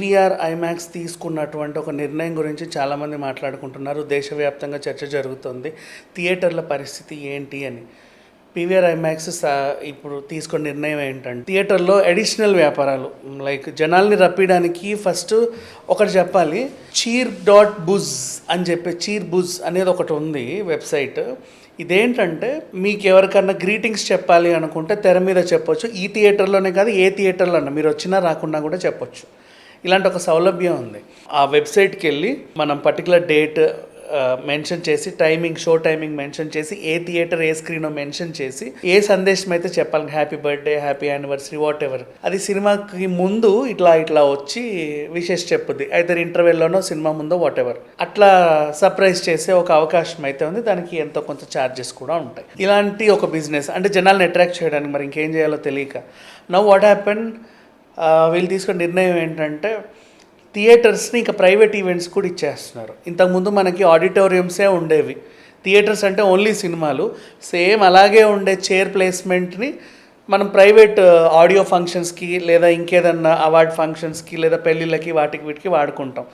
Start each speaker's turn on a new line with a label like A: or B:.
A: PVR IMAX తీసుకున్నటువంటి ఒక నిర్ణయం గురించి చాలామంది మాట్లాడుకుంటున్నారు. దేశవ్యాప్తంగా చర్చ జరుగుతుంది. థియేటర్ల పరిస్థితి ఏంటి అని. పీవీఆర్ ఐమాక్స్ ఇప్పుడు తీసుకున్న నిర్ణయం ఏంటంటే, థియేటర్లో అడిషనల్ వ్యాపారాలు లైక్ జనాల్ని రప్పించడానికి ఫస్ట్ ఒకటి చెప్పాలి. cheer.buzz అని చెప్పి cheer.buzz అనేది ఒకటి ఉంది వెబ్సైట్. ఇదేంటంటే మీకు ఎవరికన్నా గ్రీటింగ్స్ చెప్పాలి అనుకుంటే తెర మీద చెప్పొచ్చు. ఈ థియేటర్లోనే కాదు, ఏ థియేటర్లో అన్నా మీరు వచ్చినా రాకుండా కూడా చెప్పొచ్చు. ఇలాంటి ఒక సౌలభ్యం ఉంది. ఆ వెబ్సైట్కి వెళ్ళి మనం పర్టికులర్ డేట్ మెన్షన్ చేసి, షో టైమింగ్ మెన్షన్ చేసి, ఏ థియేటర్ ఏ స్క్రీనో మెన్షన్ చేసి, ఏ సందేశం అయితే చెప్పాలి, happy birthday, happy anniversary, what ever, అది సినిమాకి ముందు ఇట్లా వచ్చి విషెస్ చెప్పుద్ది. అయితే ఇంటర్వెల్లోనో సినిమా ముందో వాట్ ఎవర్, అట్లా సర్ప్రైజ్ చేసే ఒక అవకాశం అయితే ఉంది. దానికి ఎంతో కొంత ఛార్జెస్ కూడా ఉంటాయి. ఇలాంటి ఒక బిజినెస్ అంటే జనాల్ని అట్రాక్ట్ చేయడానికి మరి ఇంకేం చేయాలో తెలియక నౌ వాట్ హ్యాపెన్, వీళ్ళు తీసుకున్న నిర్ణయం ఏంటంటే థియేటర్స్ని ఇంకా ప్రైవేట్ ఈవెంట్స్ కూడా ఇచ్చేస్తున్నారు. ఇంతకుముందు మనకి ఆడిటోరియంసే ఉండేవి. థియేటర్స్ అంటే ఓన్లీ సినిమాలు. సేమ్ అలాగే ఉండే చైర్ ప్లేస్మెంట్ని మనం ప్రైవేట్ ఆడియో ఫంక్షన్స్కి లేదా ఇంకేదన్నా అవార్డ్ ఫంక్షన్స్కి లేదా పెళ్ళిళ్ళకి వీటికి వాడుకుంటాం.